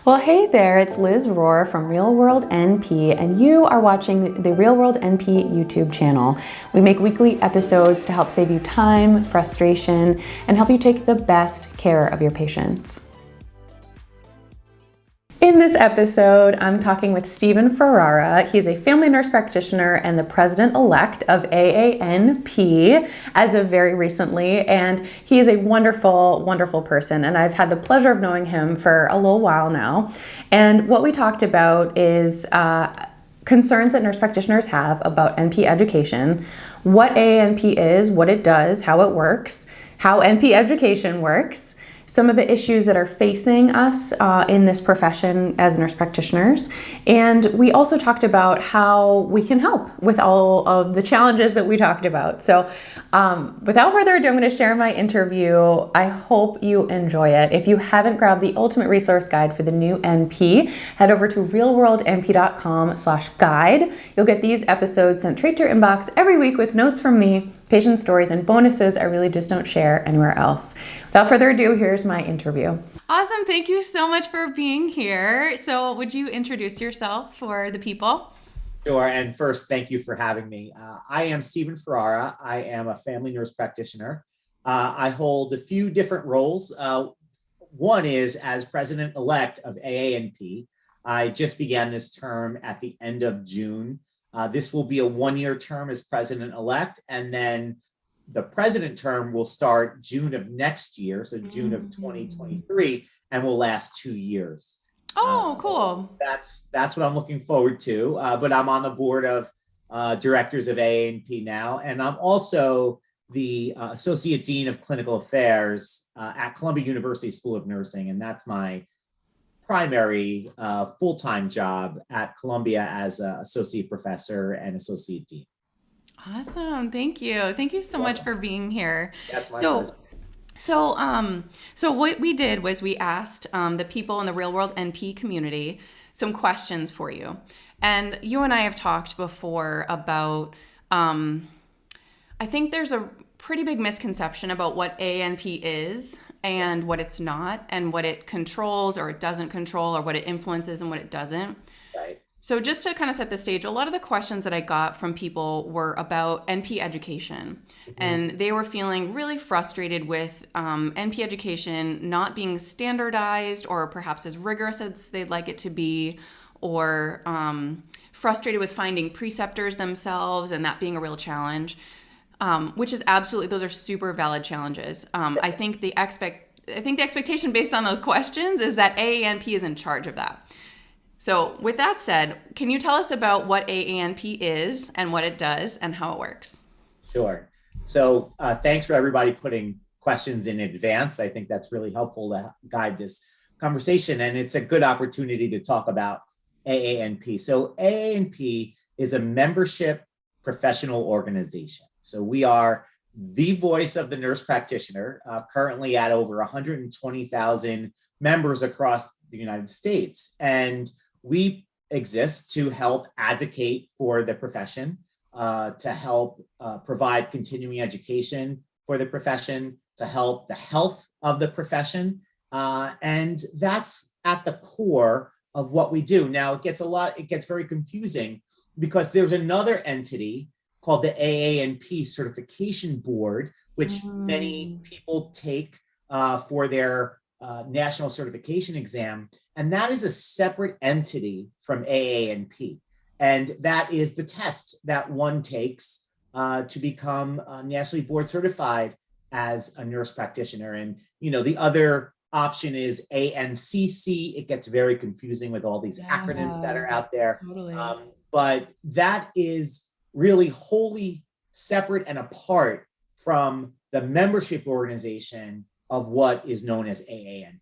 Well, hey there, it's Liz Rohr from Real World NP, and you are watching the Real World NP YouTube channel. We make weekly episodes to help save you time, frustration, and help you take the best care of your patients. In this episode, I'm talking with Stephen Ferrara. He's a family nurse practitioner and the president-elect of AANP as of very recently, and he is a wonderful, wonderful person, and I've had the pleasure of knowing him for a little while now. And what we talked about is concerns that nurse practitioners have about NP education, what AANP is, what it does, how it works, how NP education works, some of the issues that are facing us in this profession as nurse practitioners. And we also talked about how we can help with all of the challenges that we talked about. So without further ado, I'm going to share my interview. I hope you enjoy it. If you haven't grabbed the ultimate resource guide for the new NP, head over to realworldnp.com/guide. You'll get these episodes sent straight to your inbox every week with notes from me, patient stories, and bonuses I really just don't share anywhere else. Without further ado, here's my interview. Awesome. Thank you so much for being here. So would you introduce yourself for the people? Sure. And first, thank you for having me. I am Stephen Ferrara. I am a family nurse practitioner. I hold a few different roles. One is as president-elect of AANP. I just began this term at the end of June. This will be a one-year term as president-elect, and then the president term will start June of next year, so June of 2023, and will last 2 years. Oh, cool. That's what I'm looking forward to. But I'm on the board of directors of AANP now, and I'm also the Associate Dean of Clinical Affairs at Columbia University School of Nursing, and that's my primary full-time job at Columbia as an associate professor and associate dean. Awesome. Thank you. Thank you so much for being here. That's my pleasure. So what we did was we asked the people in the Real World NP community some questions for you. And you and I have talked before about, I think there's a pretty big misconception about what AANP is and what it's not, and what it controls or it doesn't control, or what it influences and what it doesn't. Right. So just to kind of set the stage, a lot of the questions that I got from people were about NP education. And they were feeling really frustrated with NP education not being standardized or perhaps as rigorous as they'd like it to be, or frustrated with finding preceptors themselves and that being a real challenge, which is absolutely, those are super valid challenges. I think the expectation based on those questions is that AANP is in charge of that. So with that said, can you tell us about what AANP is and what it does and how it works? Sure. So thanks for everybody putting questions in advance. I think that's really helpful to guide this conversation. And it's a good opportunity to talk about AANP. So AANP is a membership professional organization. So we are the voice of the nurse practitioner, currently at over 120,000 members across the United States. And we exist to help advocate for the profession, to help provide continuing education for the profession, to help the health of the profession. And that's at the core of what we do. Now, it gets very confusing because there's another entity called the AANP Certification Board, which many people take for their national certification exam. And that is a separate entity from AANP. And that is the test that one takes to become nationally board certified as a nurse practitioner. And, the other option is ANCC. It gets very confusing with all these acronyms that are out there. Totally. But that is really wholly separate and apart from the membership organization of what is known as AANP.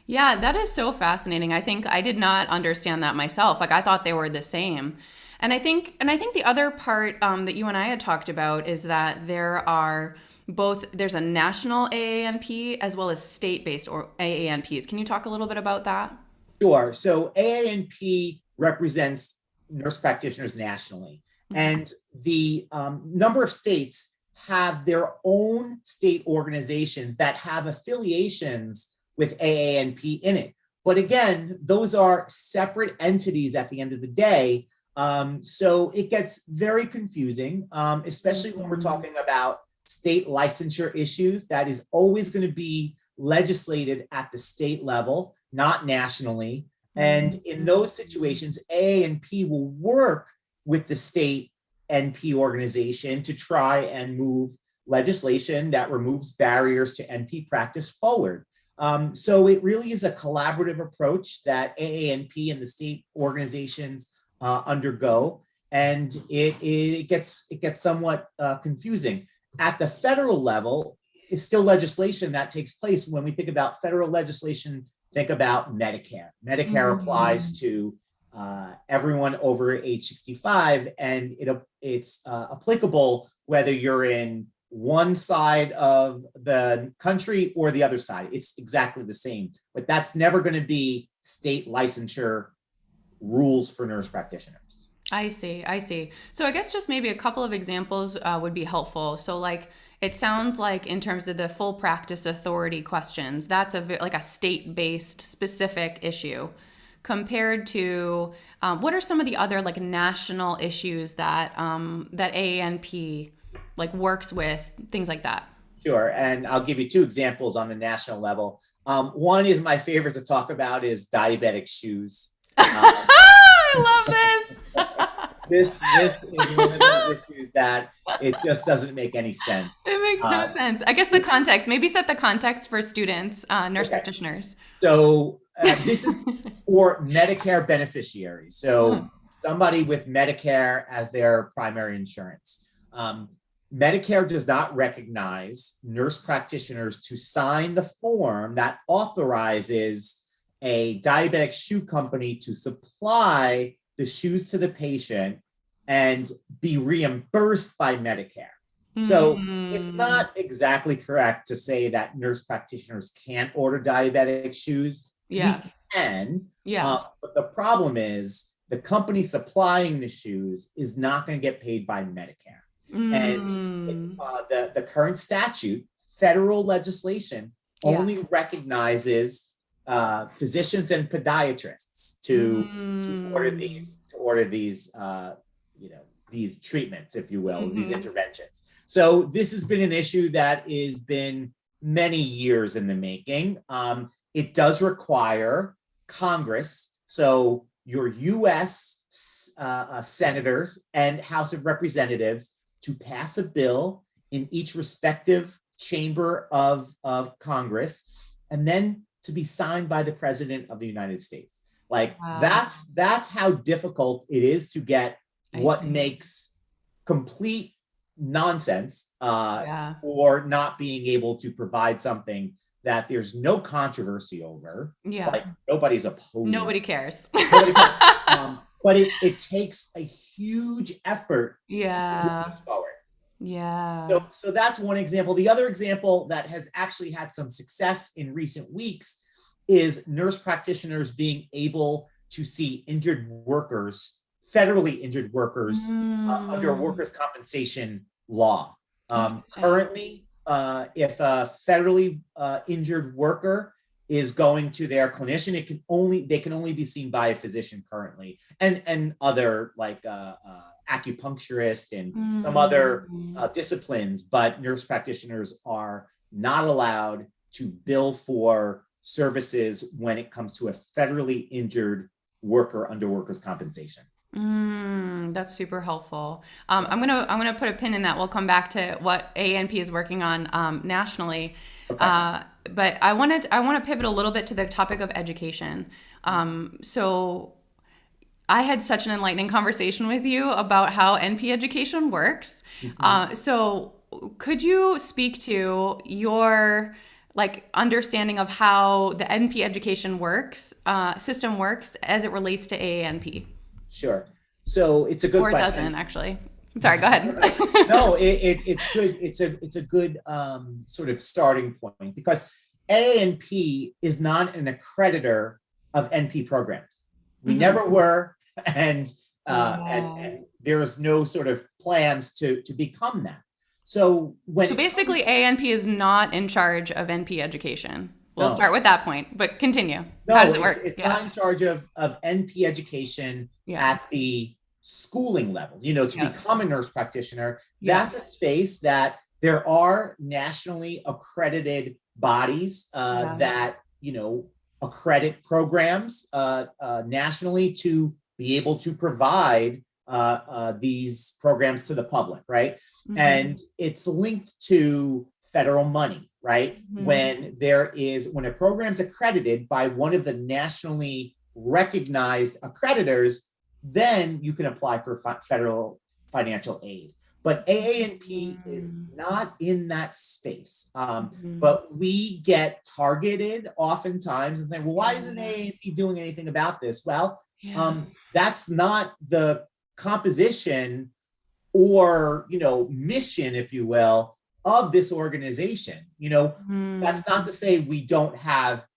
Yeah, that is so fascinating. I think I did not understand that myself. Like, I thought they were the same. And I think the other part that you and I had talked about is that there's a national AANP as well as state-based or AANPs. Can you talk a little bit about that? Sure. So AANP represents nurse practitioners nationally. And the number of states have their own state organizations that have affiliations with AANP in it. But again, those are separate entities at the end of the day. So it gets very confusing, especially when we're talking about state licensure issues. That is always going to be legislated at the state level, not nationally. And in those situations, AANP will work with the state NP organization to try and move legislation that removes barriers to NP practice forward. So it really is a collaborative approach that AANP and the state organizations undergo, and it gets somewhat confusing. At the federal level, it's still legislation that takes place. When we think about federal legislation, think about Medicare. Medicare applies to everyone over age 65, and it's applicable whether you're in one side of the country or the other side. It's exactly the same, but that's never going to be state licensure rules for nurse practitioners. I see. So I guess just maybe a couple of examples would be helpful. So like, it sounds like in terms of the full practice authority questions, that's like a state-based specific issue compared to what are some of the other like national issues that that AANP like works with, things like that. Sure, and I'll give you two examples on the national level. One is my favorite to talk about is diabetic shoes. I love this. This is one of those issues that it just doesn't make any sense. It makes no sense. I guess the context, maybe set the context for students, nurse practitioners. So this is for Medicare beneficiaries. So somebody with Medicare as their primary insurance. Medicare does not recognize nurse practitioners to sign the form that authorizes a diabetic shoe company to supply the shoes to the patient and be reimbursed by Medicare. So it's not exactly correct to say that nurse practitioners can't order diabetic shoes. Yeah. We can. Yeah. But the problem is the company supplying the shoes is not going to get paid by Medicare. And the current statute, federal legislation, only recognizes physicians and podiatrists to order these these treatments, if you will, these interventions. So this has been an issue that has been many years in the making. It does require Congress, so your U.S. senators and House of Representatives, to pass a bill in each respective chamber of Congress, and then to be signed by the President of the United States. Like that's how difficult it is to get what makes complete nonsense or not being able to provide something that there's no controversy over. Like nobody's opposed. Nobody cares. But it takes a huge effort to move this forward. So that's one example. The other example that has actually had some success in recent weeks is nurse practitioners being able to see injured workers, federally injured workers, under workers' compensation law. Currently, if a federally injured worker is going to their clinician, they can only be seen by a physician currently, and other like acupuncturist and some other disciplines, but nurse practitioners are not allowed to bill for services when it comes to a federally injured worker under workers' compensation. That's super helpful. I'm gonna put a pin in that. We'll come back to what AANP is working on nationally. Okay. But I want to pivot a little bit to the topic of education. So I had such an enlightening conversation with you about how NP education works. So could you speak to your understanding of how the NP education system works as it relates to AANP? Sure. So it's a good question. Or it doesn't, actually. Sorry, go ahead. No, it's good. It's a good sort of starting point, because AANP is not an accreditor of NP programs. We never were, and there is no sort of plans to become that. So basically AANP is not in charge of NP education. We'll No. start with that point, but continue. No, How does it work? it's Yeah. not in charge of NP education Yeah. at the schooling level. To Yeah. become a nurse practitioner, Yeah. that's a space that there are nationally accredited bodies Yeah. that, accredit programs nationally to be able to provide these programs to the public, right? Mhm. And it's linked to federal money, right? Mhm. When a program's accredited by one of the nationally recognized accreditors, then you can apply for federal financial aid. But AANP is not in that space. But we get targeted oftentimes and say, well, why isn't AANP doing anything about this? Well, that's not the composition or, mission, if you will, of this organization. That's not to say we don't have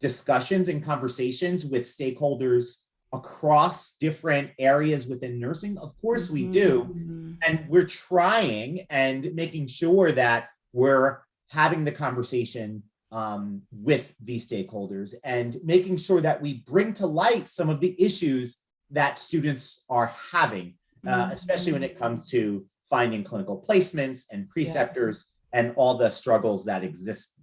discussions and conversations with stakeholders across different areas within nursing. Of course we do. And we're trying and making sure that we're having the conversation with these stakeholders and making sure that we bring to light some of the issues that students are having, especially when it comes to finding clinical placements and preceptors and all the struggles that exist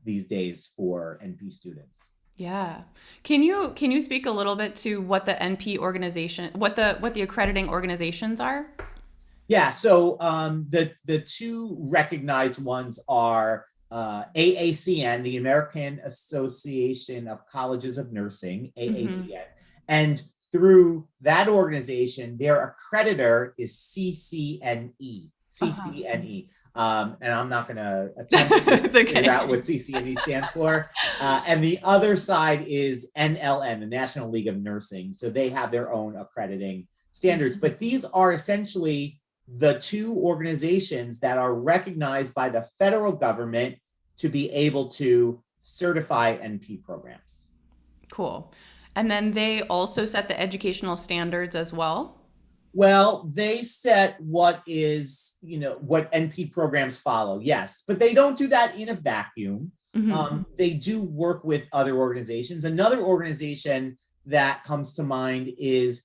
these days for NP students. Yeah. Can you speak a little bit to what the NP organization, what the accrediting organizations are? Yeah. So the two recognized ones are AACN, the American Association of Colleges of Nursing, AACN, and through that organization, their accreditor is CCNE. CCNE. And I'm not going to attempt to figure out what CCNE stands for. And the other side is NLN, the National League of Nursing. So they have their own accrediting standards. But these are essentially the two organizations that are recognized by the federal government to be able to certify NP programs. Cool. And then they also set the educational standards as well? Well, they set what NP programs follow, yes, but they don't do that in a vacuum. They do work with other organizations. Another organization that comes to mind is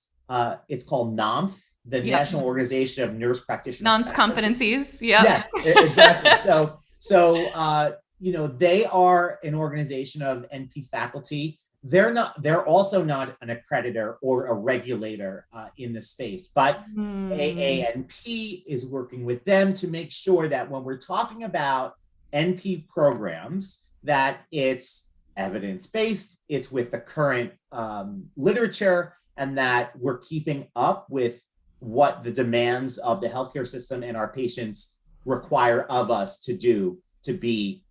it's called NOMF, the National Organization of Nurse Practitioners. Non-competencies, yeah. Yes, exactly. So they are an organization of NP faculty. They're also not an accreditor or a regulator in the space, but AANP is working with them to make sure that when we're talking about NP programs, that it's evidence-based, it's with the current literature, and that we're keeping up with what the demands of the healthcare system and our patients require of us to do to be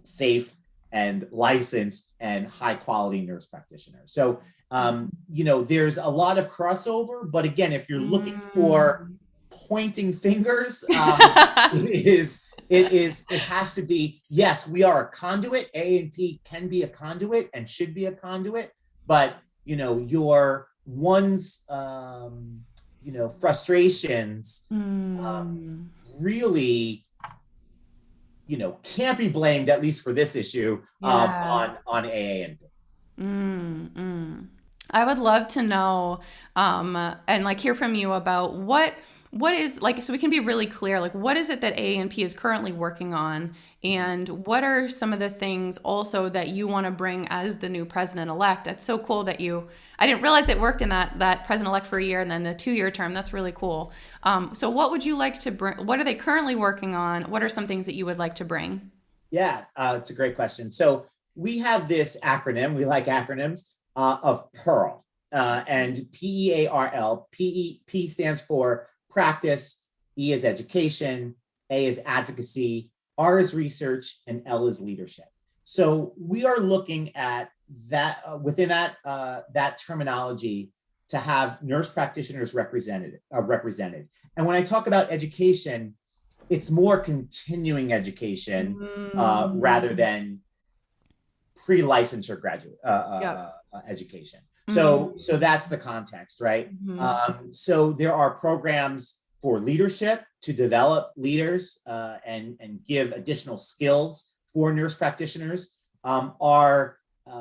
safe and licensed and high quality nurse practitioners. So, there's a lot of crossover, but again, if you're looking for pointing fingers, it has to be, yes, we are a conduit. AANP can be a conduit and should be a conduit, but your one's, frustrations really can't be blamed, at least for this issue, on AANP. I would love to know and hear from you about what is so we can be really clear, what is it that AANP is currently working on, and what are some of the things also that you want to bring as the new president-elect? It's so cool that I didn't realize it worked in that president-elect for a year and then the 2-year term. That's really cool. So what would you like to bring? What are they currently working on? What are some things that you would like to bring? Yeah, it's a great question. So we have this acronym, we like acronyms, of PEARL, and PEARL. P stands for practice, E is education, A is advocacy, R is research, and L is leadership. So we are looking at that within that terminology to have nurse practitioners represented. And when I talk about education, it's more continuing education rather than pre-licensure graduate education. So that's the context, right? So there are programs for leadership to develop leaders and give additional skills for nurse practitioners.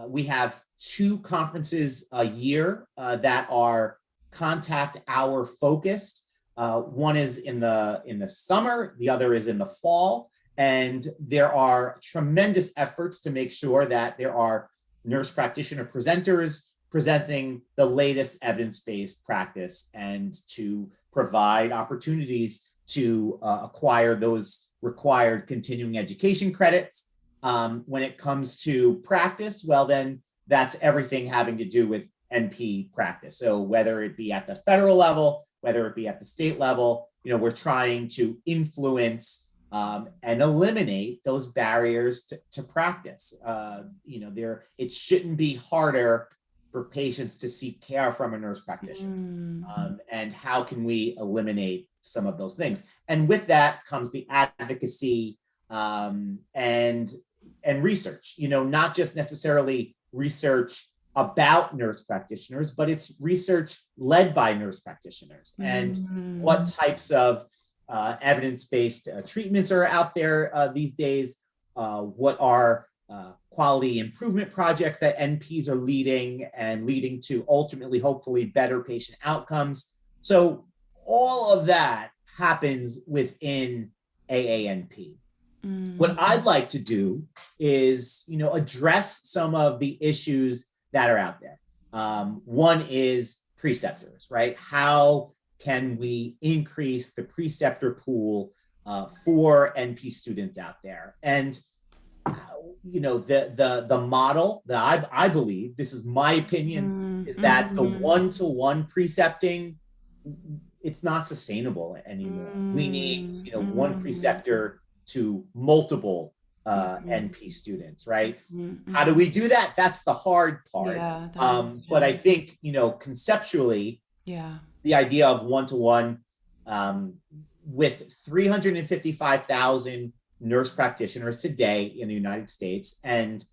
we have 2 conferences a year that are contact hour focused. One is in the summer, the other is in the fall. And there are tremendous efforts to make sure that there are nurse practitioner presenters presenting the latest evidence-based practice and to provide opportunities to acquire those required continuing education credits. When it comes to practice, well, then that's everything having to do with NP practice. So whether it be at the federal level, whether it be at the state level, we're trying to influence and eliminate those barriers to practice. It shouldn't be harder for patients to seek care from a nurse practitioner. And how can we eliminate some of those things? And with that comes the advocacy and research, not just necessarily research about nurse practitioners, but it's research led by nurse practitioners and what types of evidence-based treatments are out there these days, what are quality improvement projects that NPs are leading to ultimately, hopefully, better patient outcomes. So all of that happens within AANP. What I'd like to do is, address some of the issues that are out there. One is preceptors, right? How can we increase the preceptor pool for NP students out there? And the model that I believe, this is my opinion, is that the one-to-one precepting, it's not sustainable anymore. We need one preceptor to multiple NP students, right? How do we do that? That's the hard part. But I think conceptually, the idea of one-to-one with 355,000 nurse practitioners today in the United States and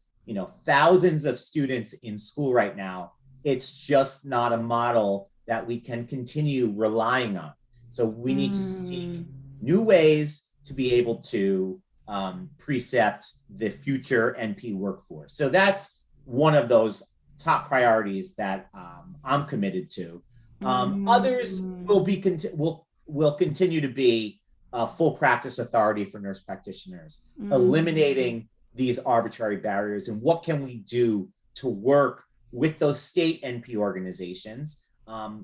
thousands of students in school right now, it's just not a model that we can continue relying on. So we need to seek new ways to be able to precept the future NP workforce. So that's one of those top priorities that I'm committed to. Others will continue to be full practice authority for nurse practitioners, eliminating these arbitrary barriers, and what can we do to work with those state NP organizations.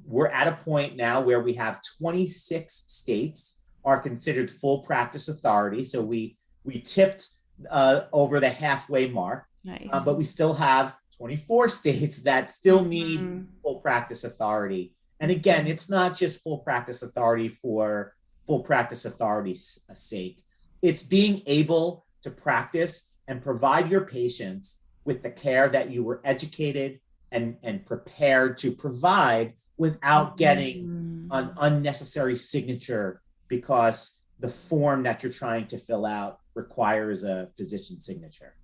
We're at a point now where we have 26 states are considered full practice authority. So we tipped over the halfway mark, but we still have 24 states that still need full practice authority. And again, it's not just full practice authority for full practice authority's sake. It's being able to practice and provide your patients with the care that you were educated and prepared to provide without getting an unnecessary signature because the form that you're trying to fill out requires a physician signature,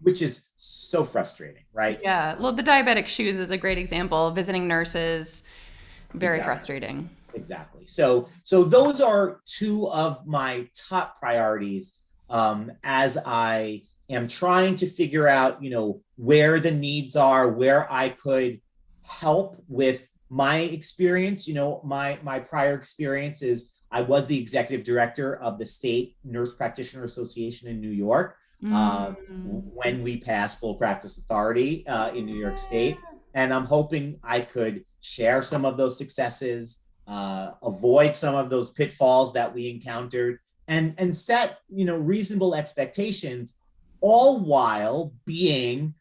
which is so frustrating, right? Yeah. Well, the diabetic shoes is a great example. Visiting nurses, very frustrating. Exactly. So those are 2 of my top priorities as I am trying to figure out, where the needs are, where I could help with my experience. My prior experience is I was the executive director of the State Nurse Practitioner Association in New York when we passed full practice authority in New York State. And I'm hoping I could share some of those successes, avoid some of those pitfalls that we encountered, and set reasonable expectations, all while being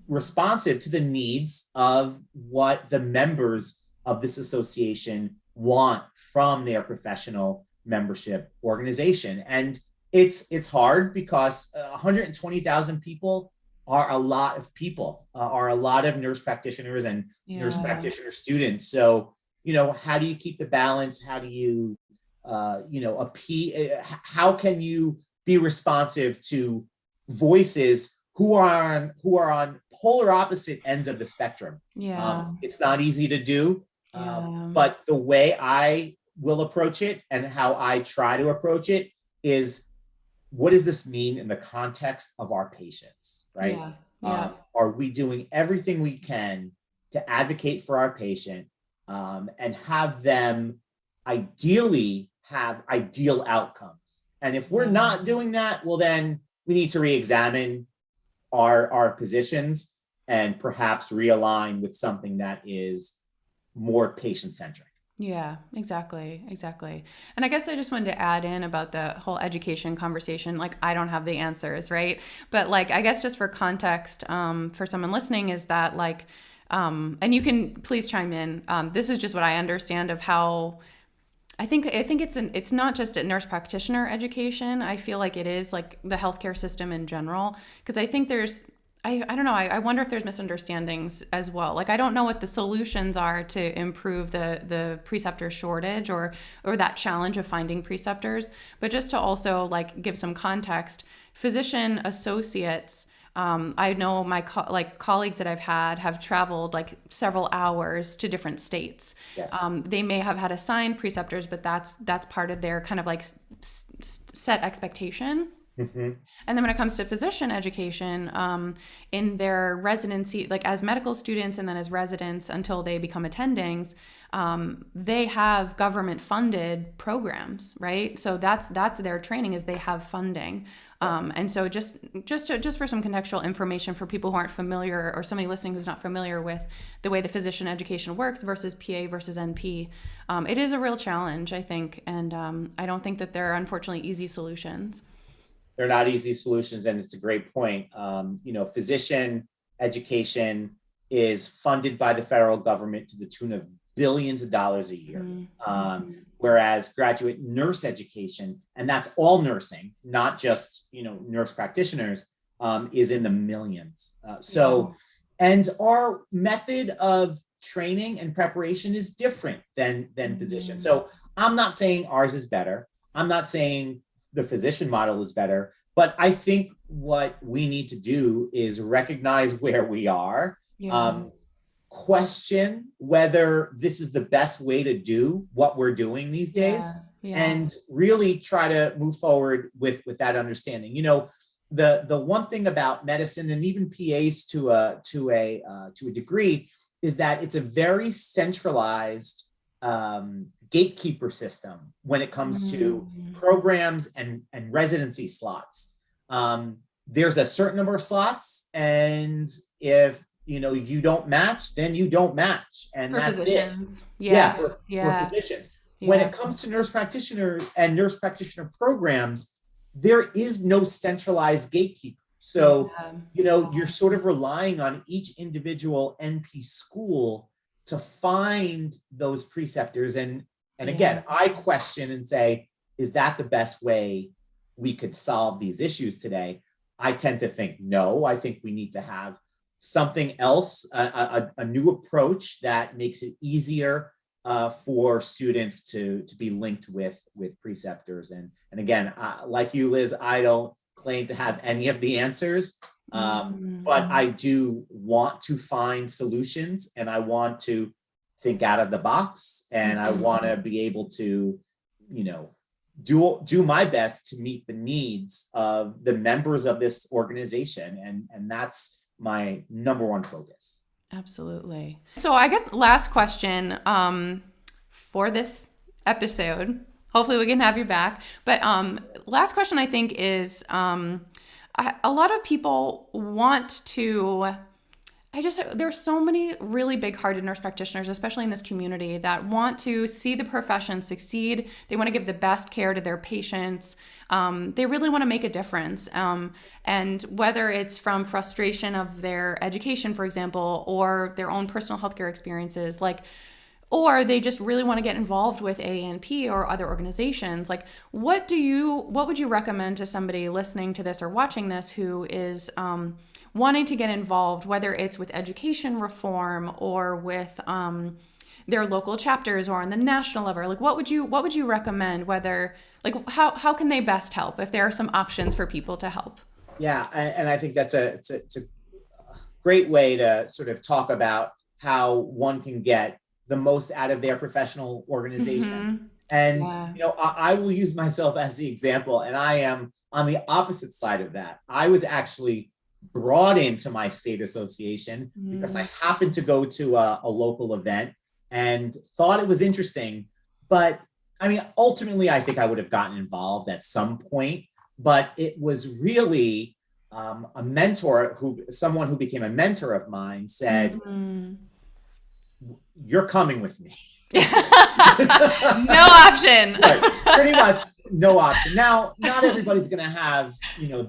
responsive to the needs of what the members of this association want from their professional membership organization. And it's hard because 120,000 people are a lot of people, are a lot of nurse practitioners and nurse practitioner students. So, how do you keep the balance? How do you, how can you be responsive to voices who are on polar opposite ends of the spectrum? It's not easy to do, but the way I will approach it and how I try to approach it is what does this mean in the context of our patients, right? Yeah. Yeah. Are we doing everything we can to advocate for our patient and have them ideally have ideal outcomes? And if we're not doing that, well, then we need to re-examine our positions and perhaps realign with something that is more patient-centric. Yeah, exactly. And I guess I just wanted to add in about the whole education conversation. Like, I don't have the answers, right? But like, I guess just for context, for someone listening, is that like, and you can please chime in. This is just what I understand of how I think it's not just a nurse practitioner education. I feel like it is like the healthcare system in general, because I think I don't know. I wonder if there's misunderstandings as well. Like, I don't know what the solutions are to improve the preceptor shortage or that challenge of finding preceptors. But just to also like give some context, physician associates, I know my colleagues that I've had have traveled like several hours to different states. Yeah. They may have had assigned preceptors, but that's part of their kind of like set expectation. Mm-hmm. And then when it comes to physician education, in their residency, like as medical students and then as residents until they become attendings, they have government funded programs, right? So that's their training, is they have funding. And so just for some contextual information for people who aren't familiar, or somebody listening who's not familiar with the way the physician education works versus PA versus NP, it is a real challenge, I think. And I don't think that there are unfortunately easy solutions. They're not easy solutions, and it's a great point. Physician education is funded by the federal government to the tune of billions of dollars a year. Whereas graduate nurse education, and that's all nursing, not just, nurse practitioners, is in the millions. And our method of training and preparation is different than physicians. So I'm not saying ours is better. I'm not saying the physician model is better, but I think what we need to do is recognize where we are, question whether this is the best way to do what we're doing these days, and really try to move forward with that understanding. The one thing about medicine, and even PAs to a degree, is that it's a very centralized gatekeeper system when it comes to programs and residency slots. There's a certain number of slots, and if you don't match, then you don't match, and for that's physicians. it. For physicians. When it comes to nurse practitioners and nurse practitioner programs, there is no centralized gatekeeper. So you're sort of relying on each individual NP school to find those preceptors. And again, I question and say, is that the best way we could solve these issues today? I tend to think no. I think we need to have something else, a new approach that makes it easier for students to be linked with preceptors. And again, like you, Liz, I don't claim to have any of the answers, but I do want to find solutions, and I want to think out of the box, and I want to be able to, do my best to meet the needs of the members of this organization, and that's my number one focus. Absolutely. So I guess last question for this episode. Hopefully we can have you back. But last question, I think, is a lot of people want to. There's so many really big-hearted nurse practitioners, especially in this community, that want to see the profession succeed. They want to give the best care to their patients. They really want to make a difference. And whether it's from frustration of their education, for example, or their own personal healthcare experiences, or they just really want to get involved with AANP or other organizations, what would you recommend to somebody listening to this or watching this who is wanting to get involved, whether it's with education reform or with their local chapters or on the national level? What would you recommend? How can they best help, if there are some options for people to help? Yeah, and I think it's a great way to sort of talk about how one can get the most out of their professional organization. And I will use myself as the example, and I am on the opposite side of that, I was actually brought into my state association because I happened to go to a local event and thought it was interesting. But I mean, ultimately, I think I would have gotten involved at some point, but it was really someone who became a mentor of mine said, you're coming with me. No option. Right. Pretty much no option. Now, not everybody's going to have,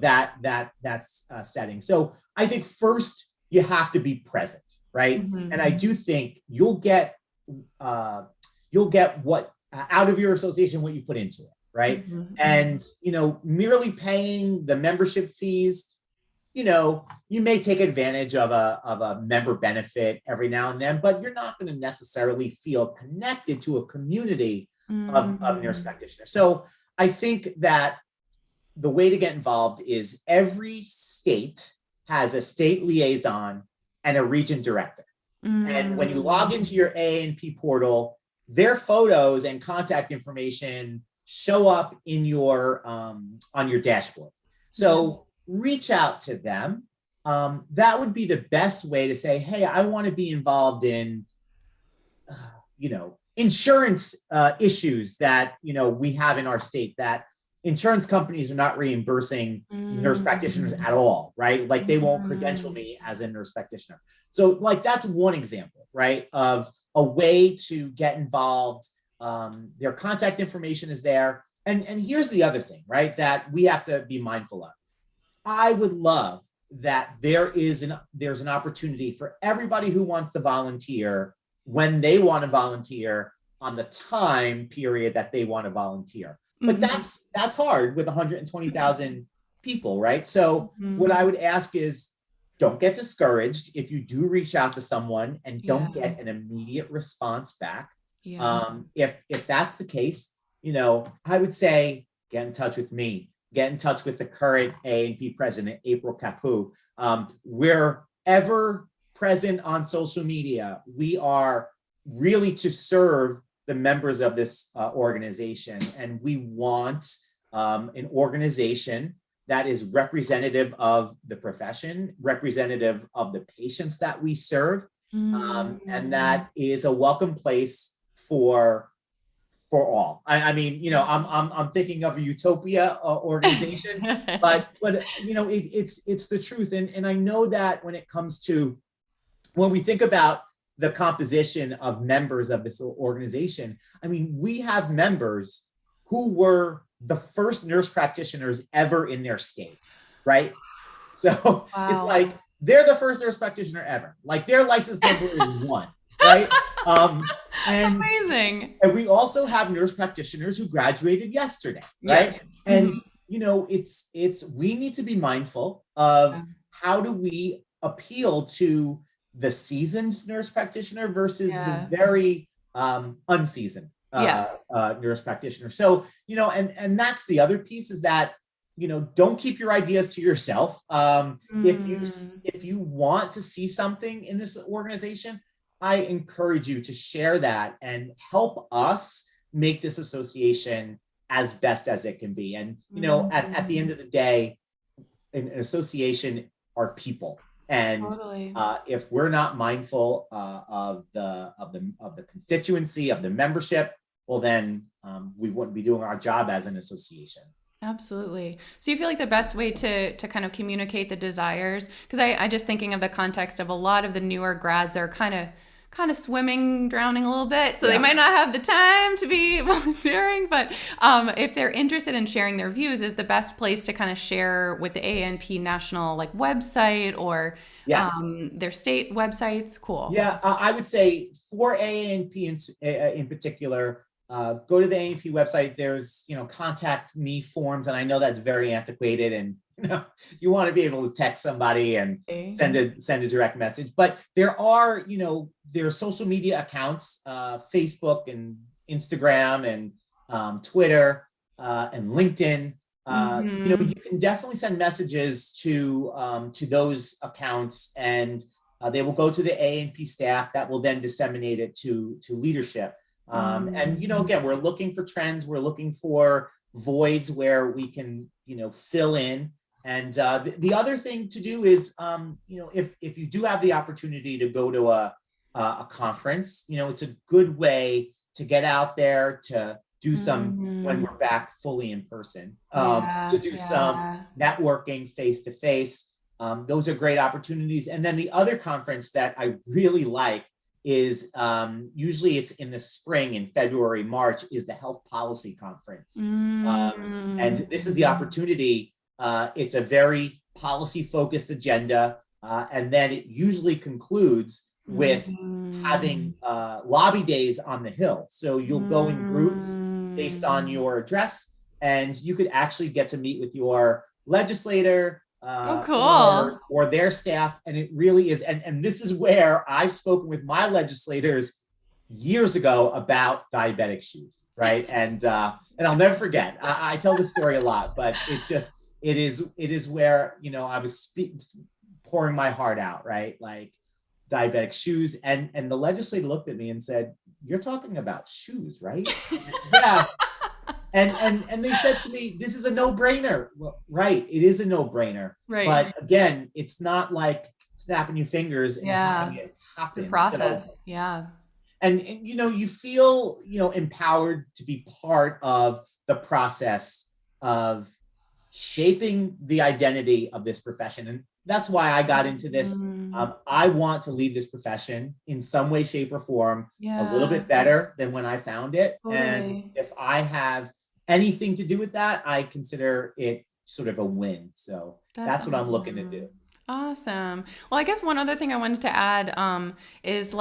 that setting. So I think first you have to be present, right? And I do think you'll get what out of your association, what you put into it, right? And, merely paying the membership fees, you may take advantage of a member benefit every now and then, but you're not going to necessarily feel connected to a community of nurse practitioners. So I think that the way to get involved is every state has a state liaison and a region director. And when you log into your AANP portal, their photos and contact information show up in your on your dashboard. So reach out to them. That would be the best way to say, hey, I want to be involved in, insurance issues that, we have in our state, that insurance companies are not reimbursing nurse practitioners at all, right? Like they won't credential me as a nurse practitioner. So like, that's one example, right? Of a way to get involved. Their contact information is there. And here's the other thing, right? That we have to be mindful of. I would love that there's an opportunity for everybody who wants to volunteer when they want to volunteer on the time period that they want to volunteer. But that's hard with 120,000 people, right? So what I would ask is, don't get discouraged if you do reach out to someone and don't get an immediate response back. If that's the case, I would say get in touch with me. Get in touch with the current AANP president, April Capu. We're ever present on social media. We are really to serve the members of this organization. And we want an organization that is representative of the profession, representative of the patients that we serve, and that is a welcome place for all. I mean, I'm thinking of a utopia organization, but it's the truth. And I know that when it comes to, when we think about the composition of members of this organization, I mean, we have members who were the first nurse practitioners ever in their state, right? So It's like, they're the first nurse practitioner ever. Like their license number is 1, right? And amazing. And we also have nurse practitioners who graduated yesterday, right? And we need to be mindful of how do we appeal to the seasoned nurse practitioner versus the very unseasoned nurse practitioner. So, and that's the other piece, is that, don't keep your ideas to yourself. If you want to see something in this organization, I encourage you to share that and help us make this association as best as it can be. And, at the end of the day, an association are people. And if we're not mindful of the constituency, of the membership, well, then we wouldn't be doing our job as an association. Absolutely. So you feel like the best way to kind of communicate the desires, because I just thinking of the context of a lot of the newer grads are kind of swimming, drowning a little bit. So they might not have the time to be volunteering, but if they're interested in sharing their views, is the best place to kind of share with the AANP national website or their state websites. Cool. Yeah, I would say for AANP in particular, go to the AANP website. There's, contact me forms. And I know that's very antiquated, and you want to be able to text somebody and send a direct message. But there are, there are social media accounts, Facebook and Instagram and Twitter and LinkedIn. You can definitely send messages to those accounts, and they will go to the AANP staff that will then disseminate it to leadership. And again, we're looking for trends. We're looking for voids where we can, fill in. And the other thing to do is, if you do have the opportunity to go to a conference, it's a good way to get out there, to do some, when we're back fully in person, to do some networking face to face. Those are great opportunities. And then the other conference that I really like is usually it's in the spring, in February, March, is the Health Policy Conference. And this is the opportunity. It's a very policy focused agenda. And then it usually concludes with having lobby days on the Hill. So you'll go in groups based on your address, and you could actually get to meet with your legislator, cool. or their staff. And it really is. And this is where I've spoken with my legislators years ago about diabetic shoes, right? And I'll never forget. I tell this story a lot, but it is where, I was pouring my heart out, right? Like diabetic shoes. And the legislator looked at me and said, "You're talking about shoes, right?" Yeah. And they said to me, "This is a no-brainer." Well, right. It is a no-brainer. Right. But again, it's not like snapping your fingers and having it happen. The process. So, yeah. And you feel, empowered to be part of the process of shaping the identity of this profession. And that's why I got into this. I want to lead this profession in some way, shape, or form a little bit better than when I found it. Totally. And if I have anything to do with that, I consider it sort of a win. So that's what I'm looking to do. Awesome. Well, I guess one other thing I wanted to add is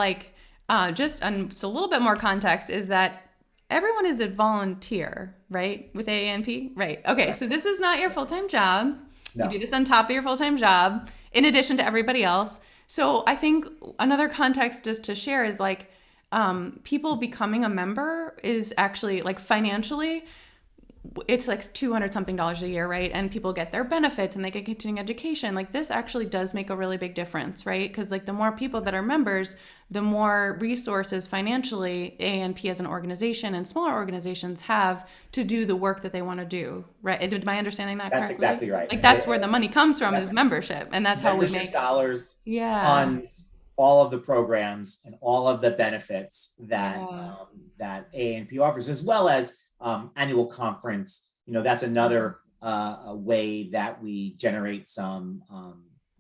just a little bit more context is that everyone is a volunteer, right? With AANP? Right. Okay. So this is not your full-time job. No. You do this on top of your full-time job, in addition to everybody else. So I think another context just to share is people becoming a member is actually financially, it's $200 something a year, right? And people get their benefits and they get continuing education. This actually does make a really big difference, right? Because the more people that are members, the more resources financially AANP as an organization and smaller organizations have to do the work that they want to do, right? Am I understanding that correctly? That's exactly right. That's where the money comes from, is membership, and that's how we make dollars. Funds all of the programs and all of the benefits that that AANP offers, as well as annual conference. That's another way that we generate some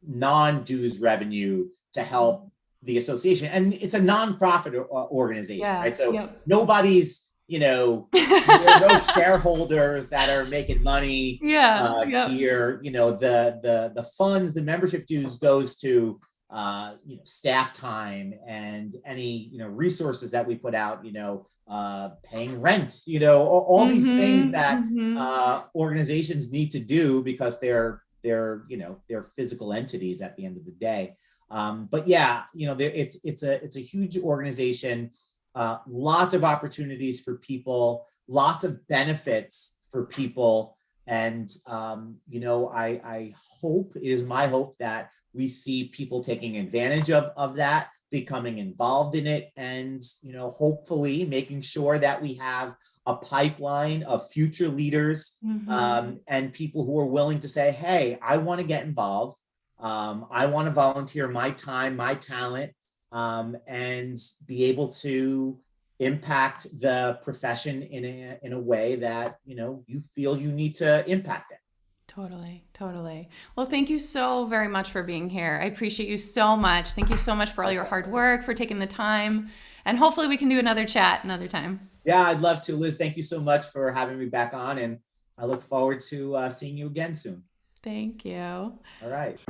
non-dues revenue to help the association. And it's a nonprofit organization, right? So nobody's, there are no shareholders that are making money here. The funds, the membership dues goes to staff time and any resources that we put out, paying rent, all these things that organizations need to do because they're physical entities at the end of the day. But it's a huge organization, lots of opportunities for people, lots of benefits for people. And, I hope, it is my hope that we see people taking advantage of that, becoming involved in it, and, hopefully making sure that we have a pipeline of future leaders and people who are willing to say, hey, I want to get involved. I want to volunteer my time, my talent, and be able to impact the profession in a way that, you feel you need to impact it. Totally. Well, thank you so very much for being here. I appreciate you so much. Thank you so much for all your hard work, for taking the time, and hopefully we can do another chat another time. Yeah, I'd love to. Liz, thank you so much for having me back on, and I look forward to seeing you again soon. Thank you. All right.